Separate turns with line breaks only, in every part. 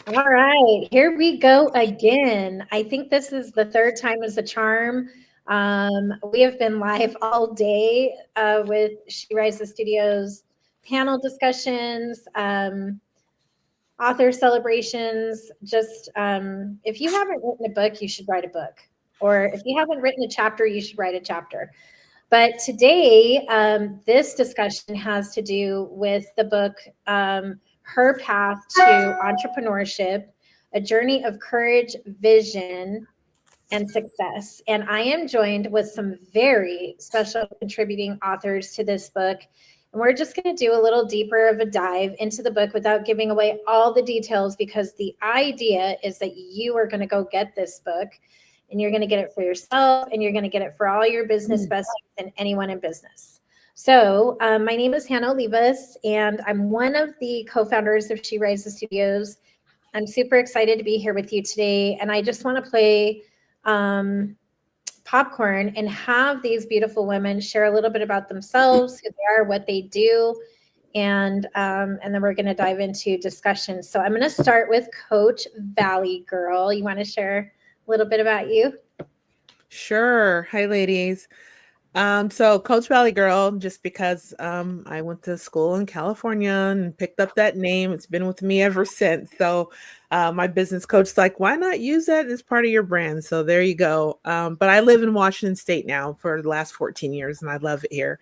All right, here we go again. I think this is the third time is the charm. We have been live all day with She Rises Studios panel discussions, author celebrations. Just if you haven't written a book, you should write a book. Or if you haven't written a chapter, you should write a chapter. But today, this discussion has to do with the book, Her Path to Entrepreneurship, A Journey of Courage, Vision, and Success. And I am joined with some very special contributing authors to this book. And we're just going to do a little deeper of a dive into the book without giving away all the details, because the idea is that you are going to go get this book and you're going to get it for yourself and you're going to get it for all your business besties and anyone in business. So my name is Hannah Olivas, and I'm one of the co-founders of She Rises Studios. I'm super excited to be here with you today. And I just want to play popcorn and have these beautiful women share a little bit about themselves, who they are, what they do, and then we're going to dive into discussion. So I'm going to start with Coach Valley Girl. You want to share a little bit about you?
Sure. Hi, ladies. So Coach Valley Girl, just because I went to school in California and picked up that name, it's been with me ever since. So my business coach's like, why not use that as part of your brand? So there you go. But I live in Washington State now for the last 14 years, and I love it here.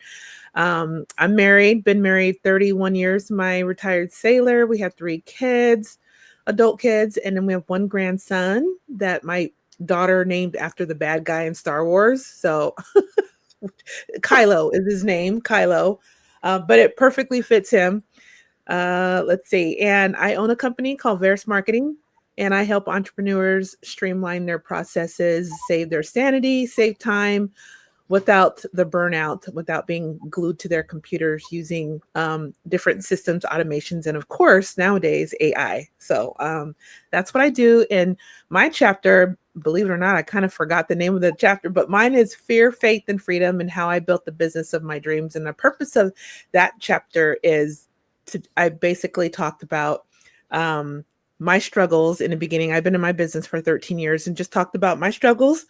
I'm married, been married 31 years to my retired sailor. We have 3 kids, adult kids, and then we have one grandson that my daughter named after the bad guy in Star Wars. So Kylo is his name, Kylo, but it perfectly fits him. Let's see. And I own a company called Verse Marketing, and I help entrepreneurs streamline their processes, save their sanity, save time without the burnout, without being glued to their computers, using different systems, automations, and of course, nowadays, AI. So that's what I do. In my chapter, believe it or not, I kind of forgot the name of the chapter, but mine is Fear, Faith, and Freedom, and how I built the business of my dreams. And the purpose of that chapter is I basically talked about my struggles in the beginning. I've been in my business for 13 years and just talked about my struggles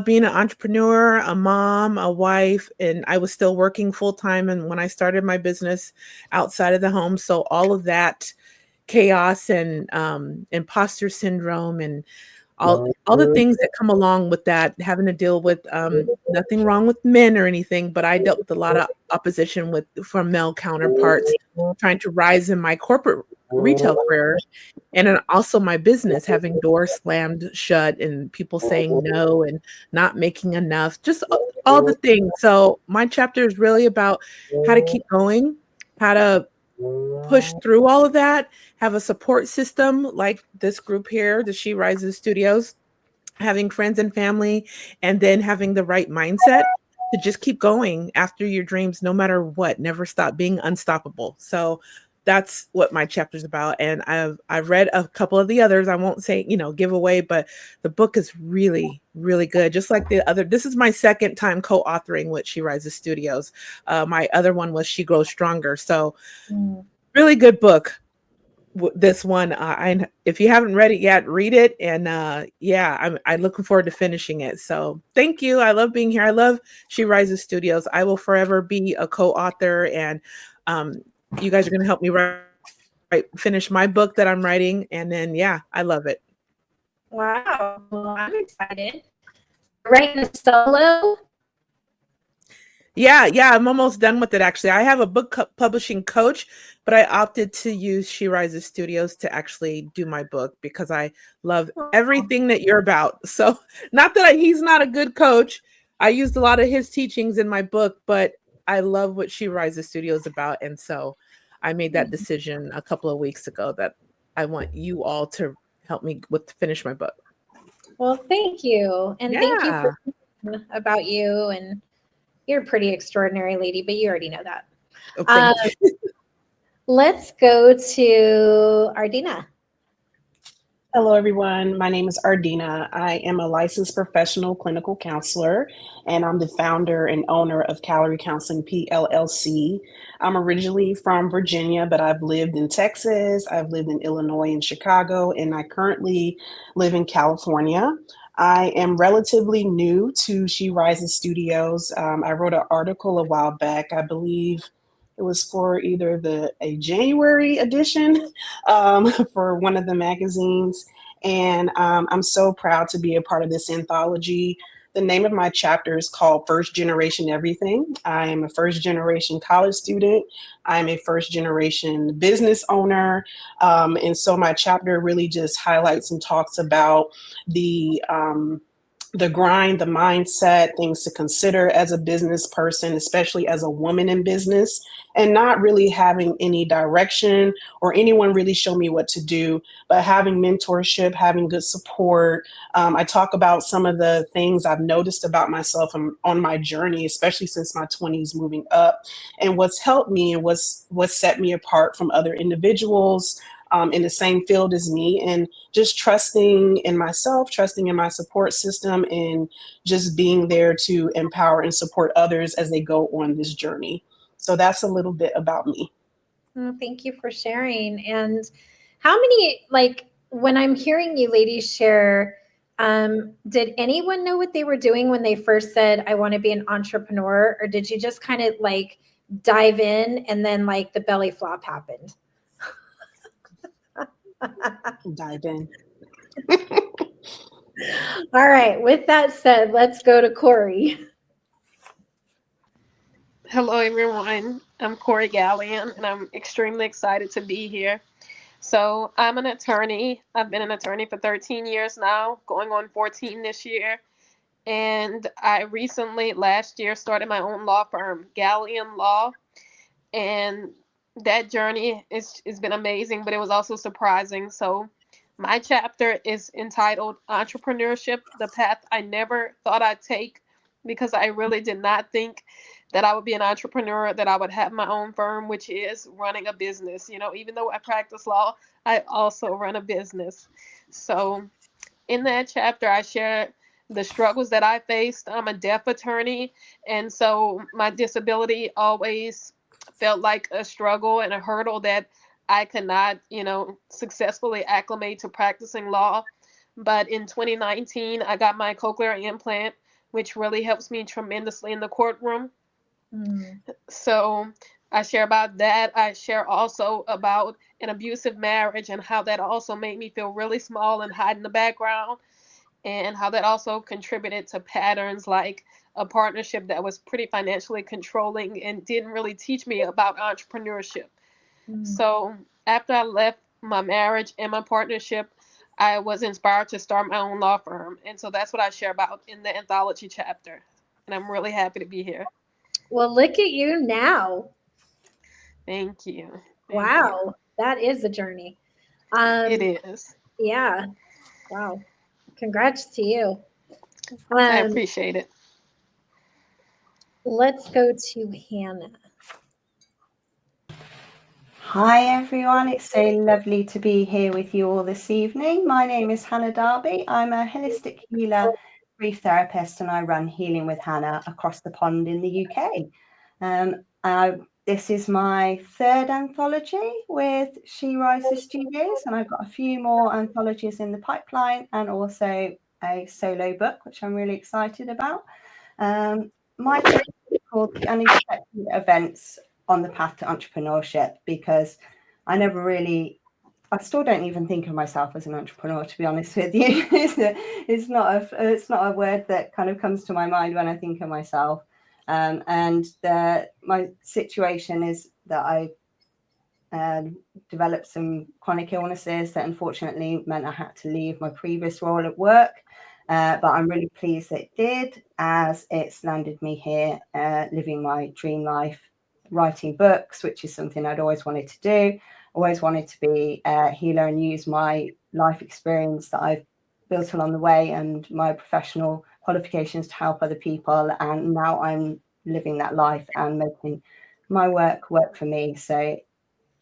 being an entrepreneur, a mom, a wife, and I was still working full time. And when I started my business outside of the home, so all of that chaos and imposter syndrome and all the things that come along with that, having to deal with nothing wrong with men or anything, but I dealt with a lot of opposition with from male counterparts trying to rise in my corporate retail career, and then also my business having doors slammed shut and people saying no and not making enough, just all the things. So my chapter is really about how to keep going, how to push through all of that, have a support system like this group here, the She Rises Studios, having friends and family, and then having the right mindset to just keep going after your dreams, no matter what, never stop being unstoppable. So that's what my chapter's about. And I've read a couple of the others. I won't say, give away, but the book is really, really good. Just like the other, this is my second time co-authoring with She Rises Studios. My other one was She Grows Stronger. So really good book. This one, if you haven't read it yet, read it. And yeah, I'm looking forward to finishing it. So thank you. I love being here. I love She Rises Studios. I will forever be a co-author, and you guys are going to help me finish my book that I'm writing. And then, yeah, I love it.
Wow. Well, I'm excited. You're writing a solo?
Yeah, I'm almost done with it, actually. I have a publishing coach, but I opted to use She Rises Studios to actually do my book because I love everything that you're about. So, not that he's not a good coach. I used a lot of his teachings in my book, but I love what She Rises Studios about. And so I made that decision a couple of weeks ago that I want you all to help me with finish my book.
Well, thank you. And thank you for
Yeah.
about you. And you're a pretty extraordinary lady, but you already know that.
Oh,
Um,
thank you.
let's go to Ardina.
Hello, everyone. My name is Ardina. I am a licensed professional clinical counselor, and I'm the founder and owner of Calorie Counseling PLLC. I'm originally from Virginia, but I've lived in Texas, I've lived in Illinois and Chicago, and I currently live in California. I am relatively new to She Rises Studios. I wrote an article a while back, I believe it was for either a January edition for one of the magazines. And I'm so proud to be a part of this anthology. The name of my chapter is called First Generation Everything. I am a first generation college student. I'm a first generation business owner. And so my chapter really just highlights and talks about the grind, the mindset, things to consider as a business person, especially as a woman in business, and not really having any direction or anyone really show me what to do, but having mentorship, having good support. I talk about some of the things I've noticed about myself on my journey, especially since my 20s moving up, and what's helped me and what's set me apart from other individuals in the same field as me, and just trusting in myself, trusting in my support system, and just being there to empower and support others as they go on this journey. So that's a little bit about me.
Oh, thank you for sharing. And how many, like, when I'm hearing you ladies share, did anyone know what they were doing when they first said, I want to be an entrepreneur? Or did you just kind of like dive in and then like the belly flop happened?
Dive in.
All right. With that said, let's go to Corey.
Hello, everyone. I'm Corey Gallion, and I'm extremely excited to be here. So, I'm an attorney. I've been an attorney for 13 years now, going on 14 this year. And I recently, last year, started my own law firm, Gallion Law. And that journey has been amazing, but it was also surprising. So, my chapter is entitled Entrepreneurship, the Path I Never Thought I'd Take, because I really did not think that I would be an entrepreneur, that I would have my own firm, which is running a business. You know, even though I practice law, I also run a business. So, in that chapter, I share the struggles that I faced. I'm a deaf attorney, and so my disability always felt like a struggle and a hurdle that I could not, successfully acclimate to practicing law. But in 2019, I got my cochlear implant, which really helps me tremendously in the courtroom.
Mm.
So I share about that. I share also about an abusive marriage and how that also made me feel really small and hide in the background, and how that also contributed to patterns like a partnership that was pretty financially controlling and didn't really teach me about entrepreneurship.
Mm.
So after I left my marriage and my partnership, I was inspired to start my own law firm. And so that's what I share about in the anthology chapter. And I'm really happy to be here.
Well, look at you now.
Thank you. Thank you.
Wow. That is a journey.
It
Um,
is.
yeah. Wow. Congrats to you.
I
Um,
appreciate it.
let's go to Hannah.
Hi everyone, it's so lovely to be here with you all this evening. My name is Hannah Darby. I'm a holistic healer, grief therapist, and I run Healing with Hannah across the pond in the UK. This is my third anthology with She Rises Studios, and I've got a few more anthologies in the pipeline and also a solo book, which I'm really excited about. My chapter is called The Unexpected Events on the Path to Entrepreneurship, because I still don't even think of myself as an entrepreneur, to be honest with you. It's not a word that kind of comes to my mind when I think of myself. My situation is that I developed some chronic illnesses that unfortunately meant I had to leave my previous role at work. But I'm really pleased that it did, as it's landed me here living my dream life, writing books, which is something I'd always wanted to do. Always wanted to be a healer and use my life experience that I've built along the way and my professional qualifications to help other people. And now I'm living that life and making my work for me. So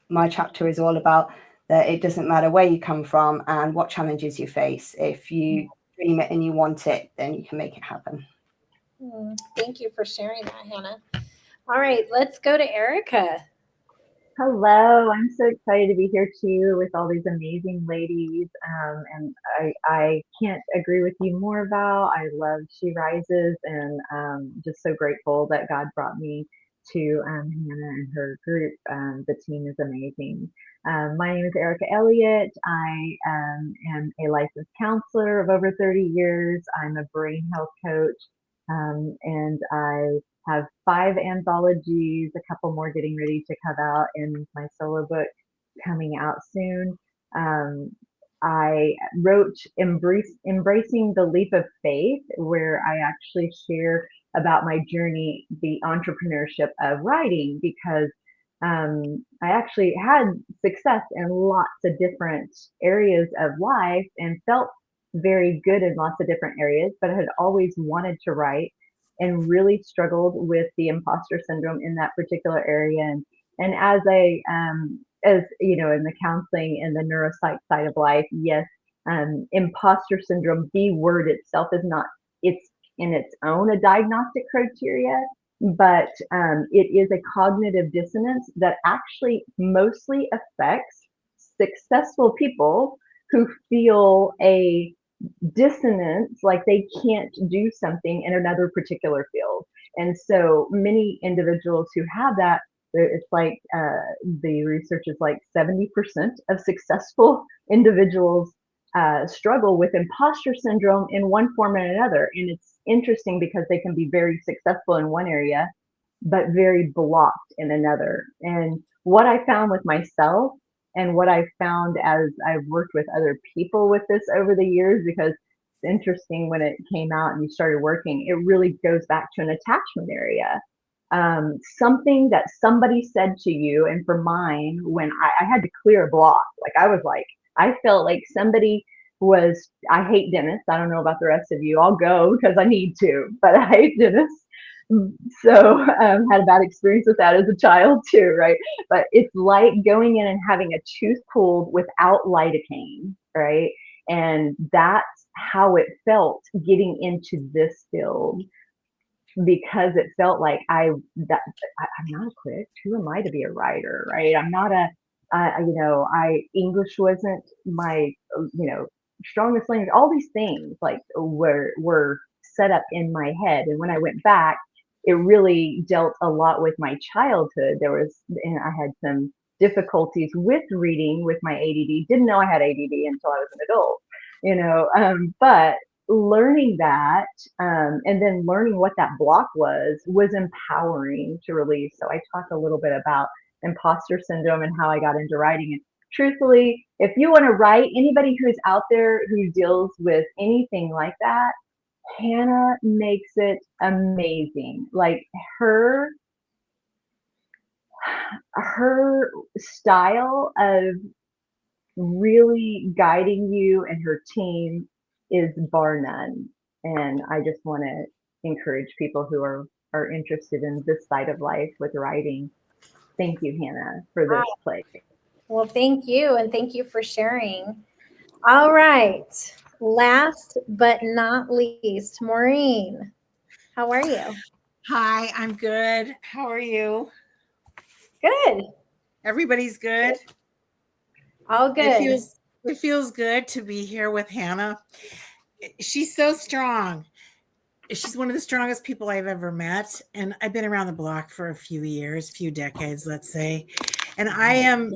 my chapter is all about that it doesn't matter where you come from and what challenges you face. If you dream it and you want it, then you can make it happen.
Thank you for sharing that, Hannah. All right, let's go to Erica.
Hello, I'm so excited to be here too with all these amazing ladies. And I can't agree with you more, Val. I love She Rises, and just so grateful that God brought me to Hannah and her group. The team is amazing. My name is Erica Elliott. I am a licensed counselor of over 30 years. I'm a brain health coach, and I have 5 anthologies, a couple more getting ready to come out, and my solo book coming out soon. I wrote Embracing the Leap of Faith, where I actually share about my journey, the entrepreneurship of writing, because I actually had success in lots of different areas of life and felt very good in lots of different areas, but I had always wanted to write and really struggled with the imposter syndrome in that particular area. And as as you know, in the counseling and the neuropsych side of life, yes, imposter syndrome, the word itself is not, it's in its own a diagnostic criteria, but it is a cognitive dissonance that actually mostly affects successful people who feel a dissonance, like they can't do something in another particular field. And so many individuals who have that, it's like the research is like 70% of successful individuals struggle with imposter syndrome in one form or another. And it's interesting because they can be very successful in one area, but very blocked in another. And what I found with myself, and what I found as I've worked with other people with this over the years, because it's interesting when it came out and you started working, it really goes back to an attachment area. Something that somebody said to you, and for mine, when I had to clear a block, I felt like somebody was, I hate dentists. I don't know about the rest of you. I'll go because I need to, but I hate dentists. So had a bad experience with that as a child too, right? But it's like going in and having a tooth pulled without lidocaine, right? And that's how it felt getting into this field, because it felt like I'm not equipped. Who am I to be a writer, right? I'm not English wasn't my, strongest language. All these things like were set up in my head. And when I went back, it really dealt a lot with my childhood. And I had some difficulties with reading with my ADD. Didn't know I had ADD until I was an adult, but learning that, and then learning what that block was empowering to release. So I talk a little bit about imposter syndrome and how I got into writing. And truthfully, if you want to write, anybody who's out there who deals with anything like that, Hannah makes it amazing. Like her style of really guiding you and her team is bar none. And I just want to encourage people who are interested in this side of life with writing. Thank you, Hannah, for this place.
Well, thank you. And thank you for sharing. All right. Last but not least, Maureen, how are you?
Hi, I'm good. How are you?
Good.
Everybody's good?
All good.
It feels good to be here with Hannah. She's so strong. She's one of the strongest people I've ever met. And I've been around the block for a few decades, let's say. And I am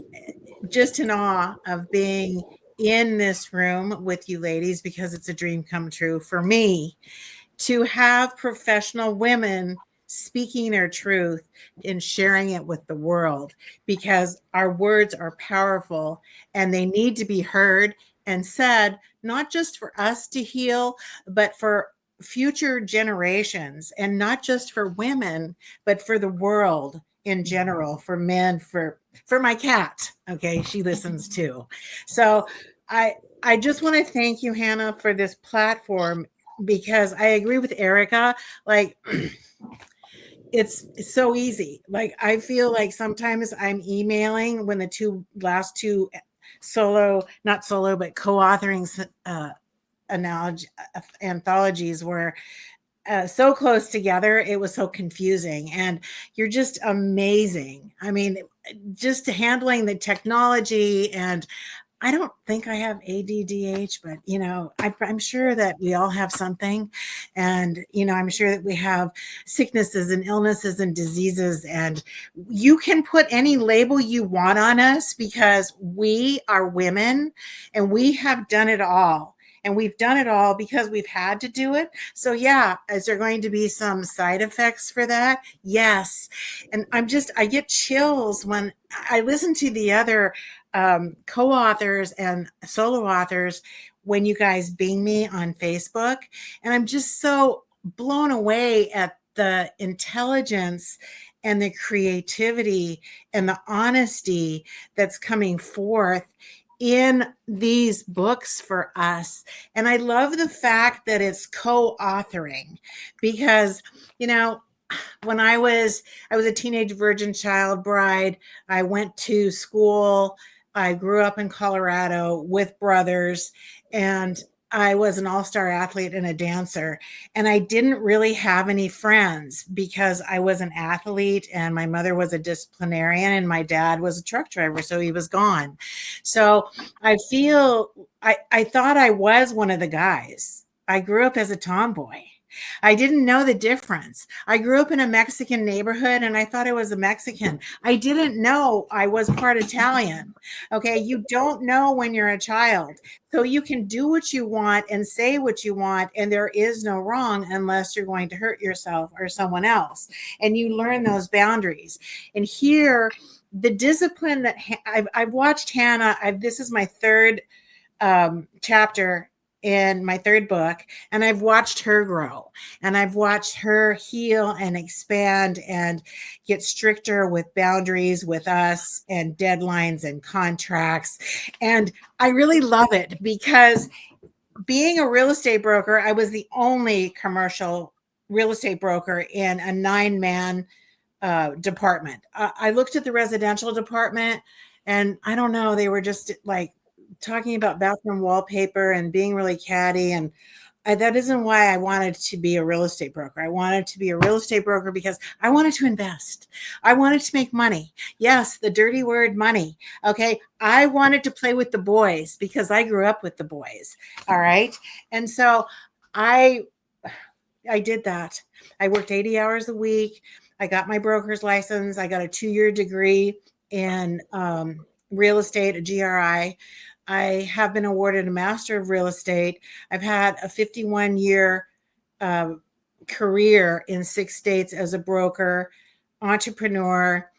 just in awe of being in this room with you ladies, because it's a dream come true for me to have professional women speaking their truth and sharing it with the world, because our words are powerful and they need to be heard and said, not just for us to heal, but for future generations, and not just for women, but for the world in general, for men, for my cat. Okay. She listens too. So I just want to thank you, Hannah, for this platform, because I agree with Erica. Like, it's so easy. Like, I feel like sometimes I'm emailing when the last two co-authoring anthologies were so close together. It was so confusing, and you're just amazing. I mean, just handling the technology, and I don't think I have ADDH, but I'm sure that we all have something, and I'm sure that we have sicknesses and illnesses and diseases, and you can put any label you want on us because we are women, and we have done it all. And we've done it all because we've had to do it. So yeah, is there going to be some side effects for that? Yes. And I get chills when I listen to the other co-authors and solo authors when you guys bing me on Facebook. And I'm just so blown away at the intelligence and the creativity and the honesty that's coming forth in these books for us. And I love the fact that it's co-authoring because, when I was a teenage virgin child bride. I went to school. I grew up in Colorado with brothers, and I was an all-star athlete and a dancer. And I didn't really have any friends because I was an athlete and my mother was a disciplinarian and my dad was a truck driver. So he was gone. So I thought I was one of the guys. I grew up as a tomboy. I didn't know the difference. I grew up in a Mexican neighborhood and I thought I was a Mexican. I didn't know I was part Italian. Okay. You don't know when you're a child. So you can do what you want and say what you want. And there is no wrong unless you're going to hurt yourself or someone else. And you learn those boundaries. And here, the discipline that I've watched Hannah, this is my third chapter in my third book, and I've watched her grow, and I've watched her heal and expand and get stricter with boundaries with us and deadlines and contracts. And I really love it because being a real estate broker, I was the only commercial real estate broker in a 9-man department. I looked at the residential department and I don't know, they were just like talking about bathroom wallpaper and being really catty. And that isn't why I wanted to be a real estate broker. I wanted to be a real estate broker because I wanted to invest. I wanted to make money. Yes, the dirty word money. Okay. I wanted to play with the boys because I grew up with the boys. All right. And so I did that. I worked 80 hours a week. I got my broker's license. I got a 2-year degree in real estate, a GRI. I have been awarded a Master of Real Estate. I've had a 51-year career in 6 states as a broker, entrepreneur,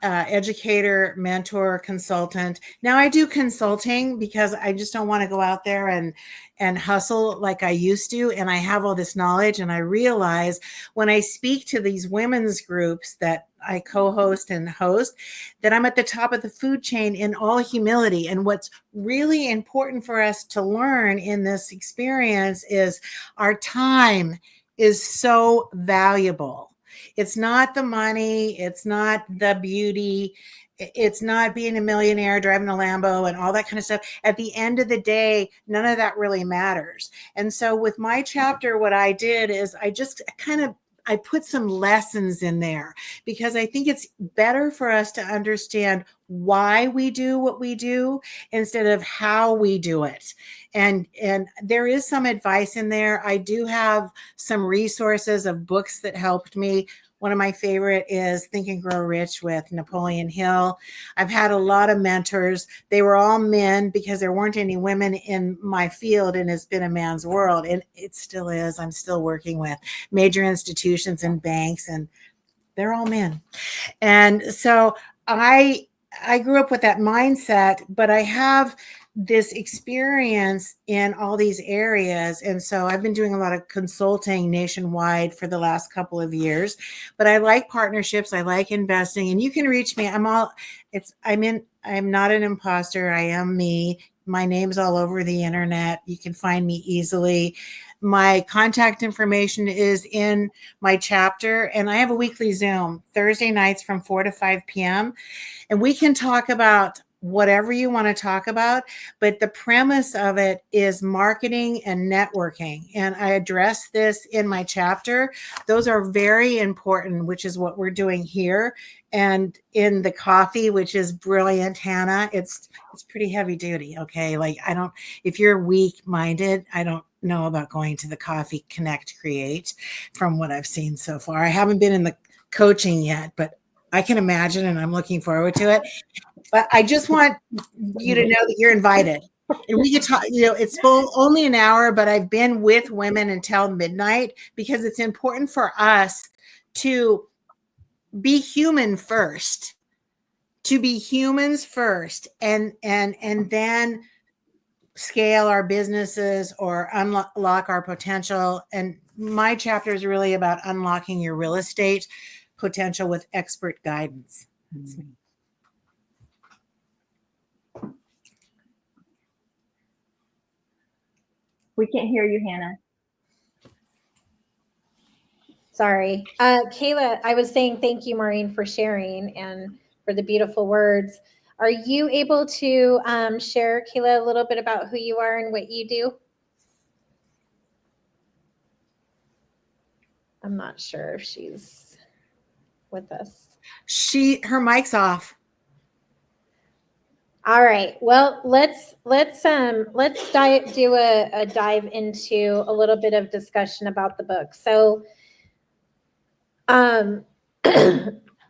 educator, mentor, consultant. Now I do consulting because I just don't want to go out there and hustle like I used to. And I have all this knowledge, and I realize when I speak to these women's groups that I co-host and host, that I'm at the top of the food chain in all humility. And what's really important for us to learn in this experience is our time is so valuable. It's not the money. It's not the beauty. It's not being a millionaire, driving a Lambo and all that kind of stuff. At the end of the day, none of that really matters. And so with my chapter, what I did is I put some lessons in there because I think it's better for us to understand why we do what we do instead of how we do it. And there is some advice in there. I do have some resources of books that helped me. One of my favorite is Think and Grow Rich with Napoleon Hill. I've had a lot of mentors. They were all men because there weren't any women in my field, and it's been a man's world. And it still is. I'm still working with major institutions and banks, and they're all men. And so I grew up with that mindset, but I have this experience in all these areas. And so I've been doing a lot of consulting nationwide for the last couple of years, but I like partnerships. I like investing, and you can reach me. I'm not an imposter. I am me. My name's all over the internet. You can find me easily. My contact information is in my chapter, and I have a weekly Zoom Thursday nights from 4 to 5 p.m. And we can talk about whatever you want to talk about, but the premise of it is marketing and networking. And I address this in my chapter. Those are very important, which is what we're doing here. And in the coffee, which is brilliant, Hannah, it's pretty heavy duty. Okay. Like if you're weak minded, I don't know about going to the Coffee Connect Create from what I've seen so far. I haven't been in the coaching yet, but I can imagine, and I'm looking forward to it. But I just want you to know that you're invited. And we could talk, it's only an hour, but I've been with women until midnight because it's important for us to be human first, to be humans first, and then scale our businesses or unlock our potential. And my chapter is really about unlocking your real estate potential with expert guidance. That's me.
We can't hear you, Hannah.
Sorry. Kayla, I was saying thank you, Maureen, for sharing and for the beautiful words. Are you able to share, Kayla, a little bit about who you are and what you do? I'm not sure if she's with us.
Her mic's off.
All right. Well, let's do a dive into a little bit of discussion about the book. So,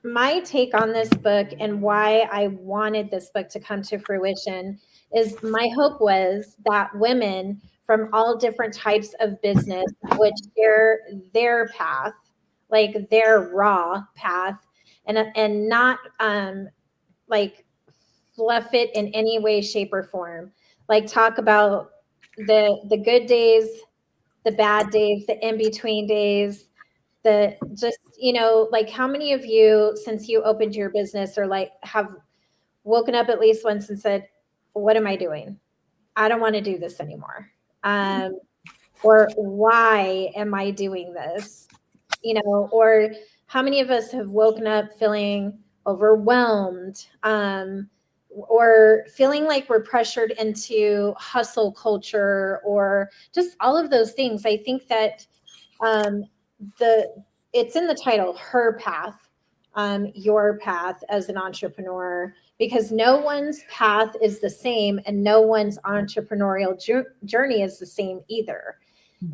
my take on this book and why I wanted this book to come to fruition is my hope was that women from all different types of business would share their path, like their raw path, and not like fluff it in any way, shape, or form. Like talk about the good days, the bad days, the in-between days, the just, like how many of you, since you opened your business, or like have woken up at least once and said, what am I doing? I don't want to do this anymore. Or why am I doing this? Or how many of us have woken up feeling overwhelmed, or feeling like we're pressured into hustle culture, or just all of those things. I think that it's in the title, Her Path, your path as an entrepreneur, because no one's path is the same and no one's entrepreneurial journey is the same either.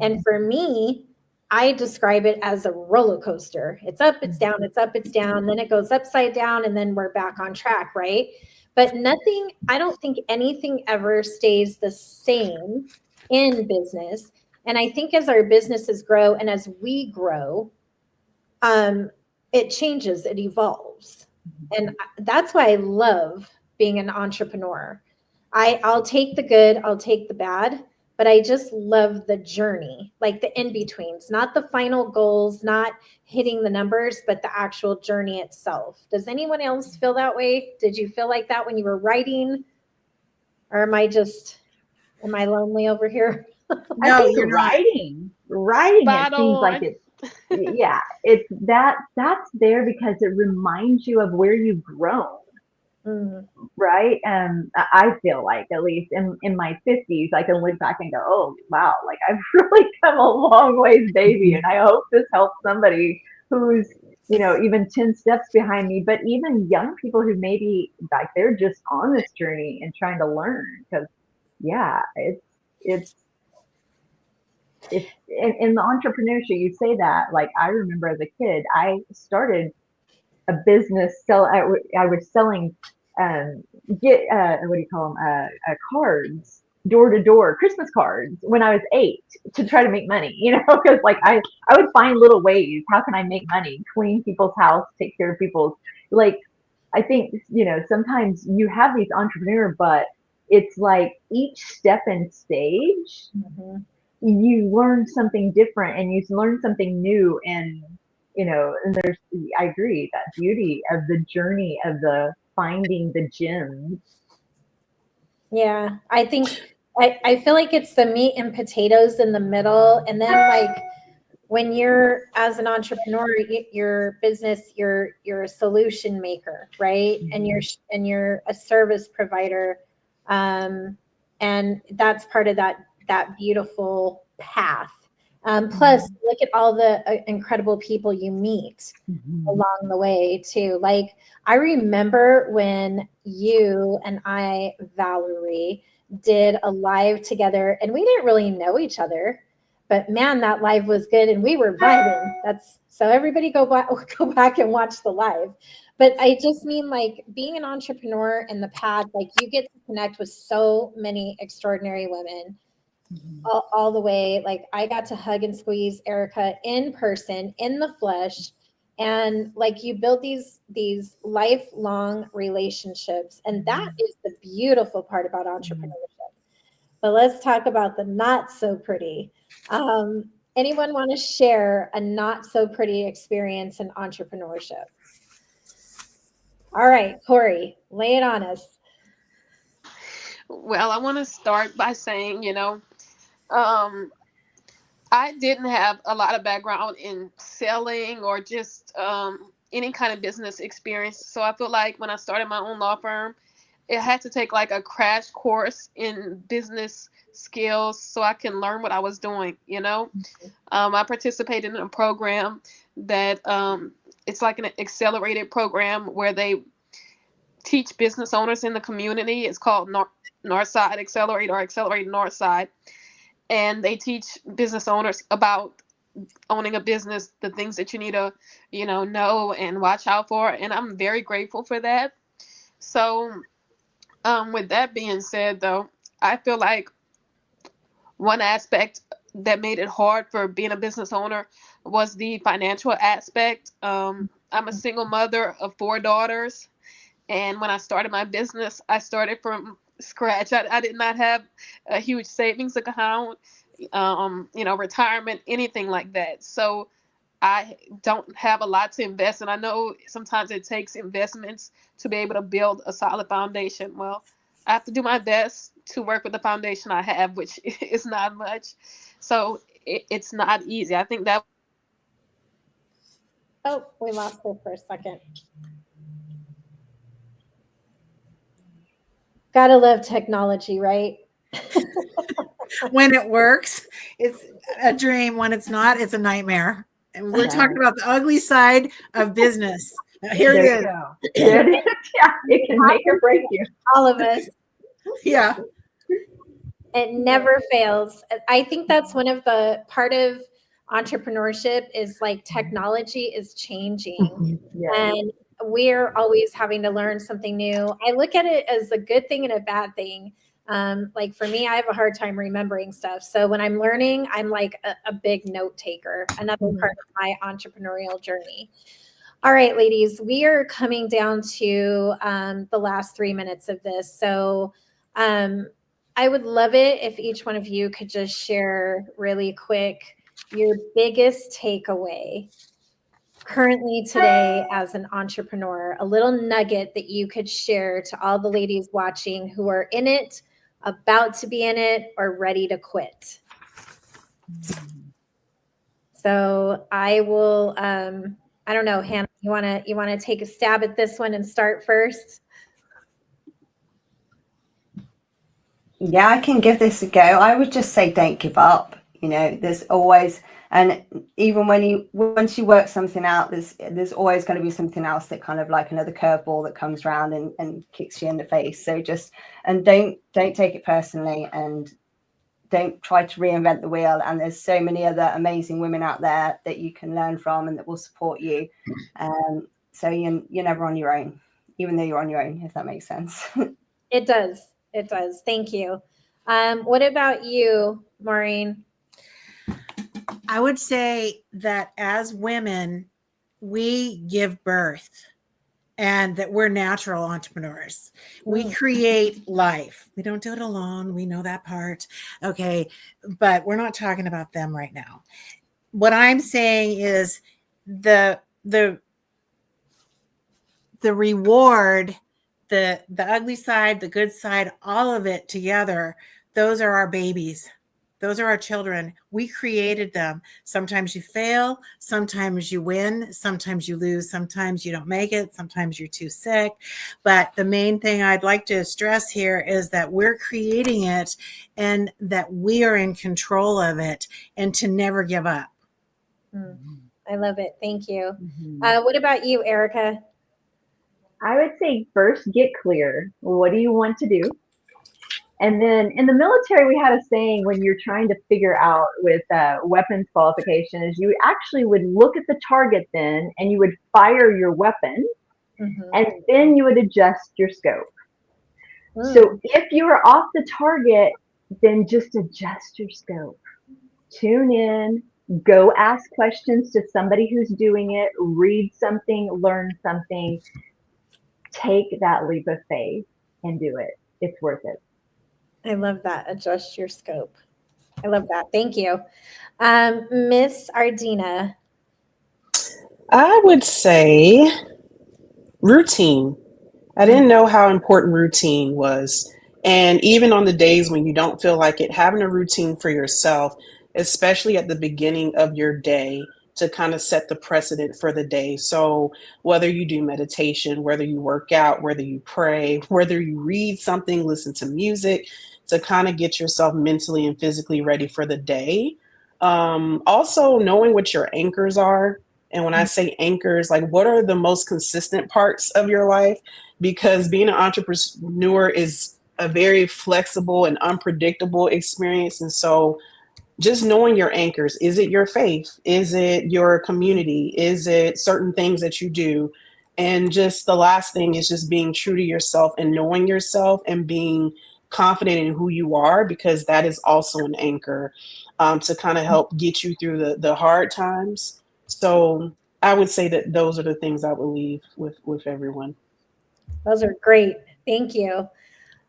And for me, I describe it as a roller coaster. It's up, it's down, it's up, it's down, then it goes upside down, and then we're back on track, right? But I don't think anything ever stays the same in business. And I think as our businesses grow and as we grow, it changes, it evolves. And that's why I love being an entrepreneur. I'll take the good, I'll take the bad, but I just love the journey, like the in-betweens, not the final goals, not hitting the numbers, but the actual journey itself. Does anyone else feel that way? Did you feel like that when you were writing? Or am I lonely over here?
No, I think writing,
Spot
it seems
on.
like it's that's there because it reminds you of where you've grown. Right. I feel like, at least in my 50s, I can look back and go, oh, wow, like I've really come a long ways, baby. And I hope this helps somebody who's, even 10 steps behind me, but even young people who maybe like they're just on this journey and trying to learn. Because it's in the entrepreneurship, you say that, like, I remember as a kid, I started a business, I was selling what do you call them, cards, door to door Christmas cards when I was 8 to try to make money, because like I would find little ways, how can I make money, clean people's house, take care of people's, like, I think, sometimes you have these entrepreneurs, but it's like each step and stage, you learn something different and you learn something new. And and I agree, that beauty of the journey of the finding the gems.
Yeah, I think I feel like it's the meat and potatoes in the middle, and then like when you're as an entrepreneur, your business, you're a solution maker, right? And you're a service provider, and that's part of that beautiful path. Plus, look at all the incredible people you meet along the way too. Like, I remember when you and I, Valerie, did a live together, and we didn't really know each other, but man, that live was good, and we were vibing. That's so everybody go back and watch the live. But I just mean, like, being an entrepreneur in the path, like, you get to connect with so many extraordinary women. All the way. Like, I got to hug and squeeze Erica in person, in the flesh, and like, you build these lifelong relationships, and that is the beautiful part about entrepreneurship. But let's talk about the not so pretty. Anyone want to share a not so pretty experience in entrepreneurship? All right, Corey, lay it on us.
Well, I want to start by saying, I didn't have a lot of background in selling or just any kind of business experience. So I feel like when I started my own law firm, it had to take like a crash course in business skills so I can learn what I was doing. I participated in a program that it's like an accelerated program where they teach business owners in the community. It's called Northside Accelerate, or Accelerate Northside. And they teach business owners about owning a business, the things that you need to, know and watch out for. And I'm very grateful for that. So, with that being said, though, I feel like one aspect that made it hard for being a business owner was the financial aspect. I'm a single mother of 4 daughters. And when I started my business, I started from scratch. I did not have a huge savings account, retirement, anything like that. So I don't have a lot to invest. And I know sometimes it takes investments to be able to build a solid foundation. Well, I have to do my best to work with the foundation I have, which is not much. So it's not easy. I think that.
Oh, we lost her for a second. Gotta love technology, right?
When it works, it's a dream. When it's not, it's a nightmare. And we're talking about the ugly side of business. Here it is.
There it is. Yeah, it can make or break you.
All of us.
Yeah.
It never fails. I think that's one of the part of entrepreneurship is like technology is changing. And we're always having to learn something new. I look at it as a good thing and a bad thing. Like, for me, I have a hard time remembering stuff. So when I'm learning, I'm like a big note taker, another part of my entrepreneurial journey. All right, ladies, we are coming down to the last 3 minutes of this. So I would love it if each one of you could just share really quick your biggest takeaway currently today as an entrepreneur, a little nugget that you could share to all the ladies watching who are in it, about to be in it, or ready to quit. So I will, I don't know, Hannah, you want to take a stab at this one and start first?
Yeah, I can give this a go. I would just say don't give up. There's always, and even once you work something out, there's always going to be something else that kind of like another curveball that comes around and kicks you in the face. So don't take it personally, and don't try to reinvent the wheel. And there's so many other amazing women out there that you can learn from and that will support you. So you're never on your own, even though you're on your own, if that makes sense.
It does. It does. Thank you. What about you, Maureen?
I would say that as women, we give birth, and that we're natural entrepreneurs. We create life. We don't do it alone. We know that part. Okay. But we're not talking about them right now. What I'm saying is the reward, the ugly side, the good side, all of it together, those are our babies. Those are our children. We created them. Sometimes you fail, sometimes you win, sometimes you lose, sometimes you don't make it, sometimes you're too sick. But the main thing I'd like to stress here is that we're creating it and that we are in control of it, and to never give up.
I love it. Thank you.
Mhm.
What about you, Erica?
I would say first get clear. What do you want to do? And then in the military, we had a saying when you're trying to figure out with weapons qualification is you actually would look at the target then and you would fire your weapon and then you would adjust your scope. So if you are off the target, then just adjust your scope. Tune in, go ask questions to somebody who's doing it, read something, learn something, take that leap of faith and do it. It's worth it.
I love that. Adjust your scope. I love that. Thank you. Miss Ardina.
I would say routine. I didn't know how important routine was. And even on the days when you don't feel like it, having a routine for yourself, especially at the beginning of your day, to kind of set the precedent for the day. So, whether you do meditation, whether you work out, whether you pray, whether you read something, listen to music, to kind of get yourself mentally and physically ready for the day. Also, knowing what your anchors are. And when I say anchors, like what are the most consistent parts of your life? Because being an entrepreneur is a very flexible and unpredictable experience. And so just knowing your anchors, is it your faith? Is it your community? Is it certain things that you do? And just the last thing is just being true to yourself and knowing yourself and being confident in who you are, because that is also an anchor to kind of help get you through the hard times. So I would say that those are the things I would leave with everyone.
Those are great. Thank you.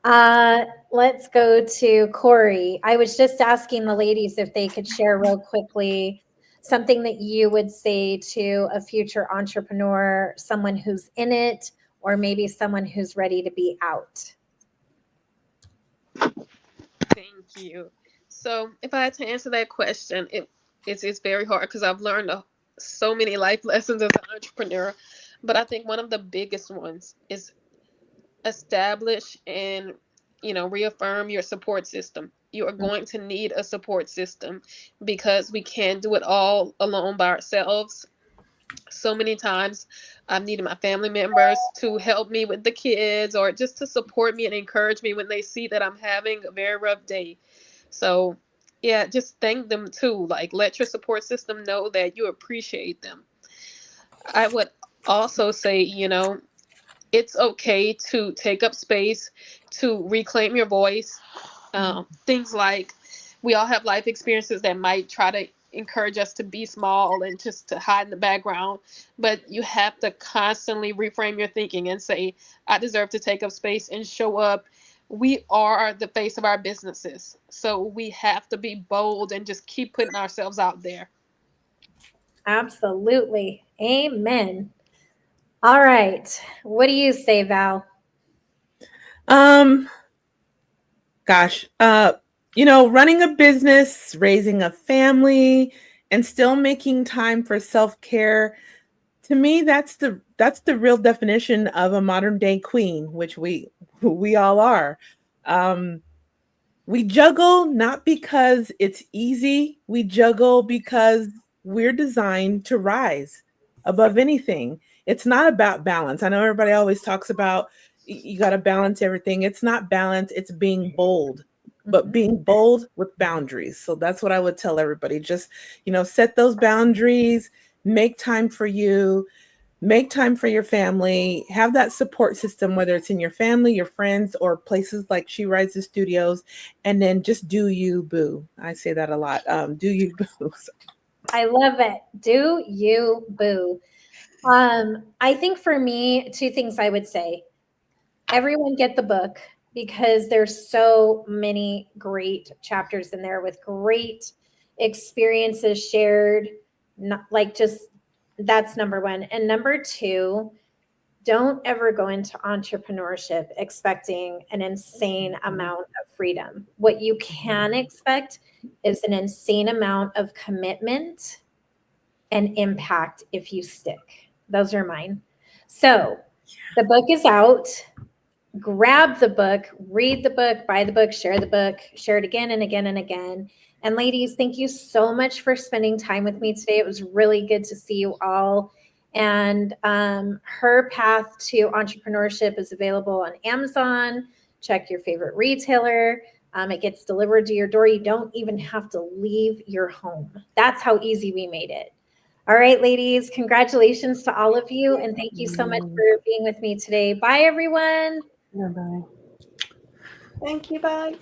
Let's go to Corey. I was just asking the ladies if they could share real quickly something that you would say to a future entrepreneur, someone who's in it, or maybe someone who's ready to be out.
Thank you. So, if I had to answer that question, it's very hard because I've learned so many life lessons as an entrepreneur. But I think one of the biggest ones is establish and reaffirm your support system. You are going to need a support system because we can't do it all alone by ourselves. So many times I've needed my family members to help me with the kids or just to support me and encourage me when they see that I'm having a very rough day. So yeah, just thank them too. Like, let your support system know that you appreciate them. I would also say, it's okay to take up space, to reclaim your voice. Things like we all have life experiences that might try to encourage us to be small and just to hide in the background. But you have to constantly reframe your thinking and say, I deserve to take up space and show up. We are the face of our businesses. So we have to be bold and just keep putting ourselves out there.
Absolutely. Amen. All right. What do you say, Val?
Um, gosh, running a business, raising a family, and still making time for self-care, to me, that's the real definition of a modern day queen, which we all are. Um, we juggle not because it's easy. We juggle because we're designed to rise above anything. It's not about balance. I know everybody always talks about you got to balance everything. It's not balance, it's being bold, but being bold with boundaries. So that's what I would tell everybody. Just, set those boundaries, make time for you, make time for your family, have that support system, whether it's in your family, your friends, or places like She Rises Studios, and then just do you, boo. I say that a lot. Do you, boo.
I love it. Do you, boo. I think for me, two things I would say. Everyone get the book because there's so many great chapters in there with great experiences shared. Not like just that's number one. And number two, don't ever go into entrepreneurship expecting an insane amount of freedom. What you can expect is an insane amount of commitment and impact if you stick. Those are mine. So the book is out. Grab the book, read the book, buy the book, share it again and again and again. And ladies, thank you so much for spending time with me today. It was really good to see you all. And her path to entrepreneurship is available on Amazon. Check your favorite retailer. It gets delivered to your door. You don't even have to leave your home. That's how easy we made it. All right, ladies, congratulations to all of you. And thank you so much for being with me today. Bye, everyone.
Bye-bye.
Thank you. Bye.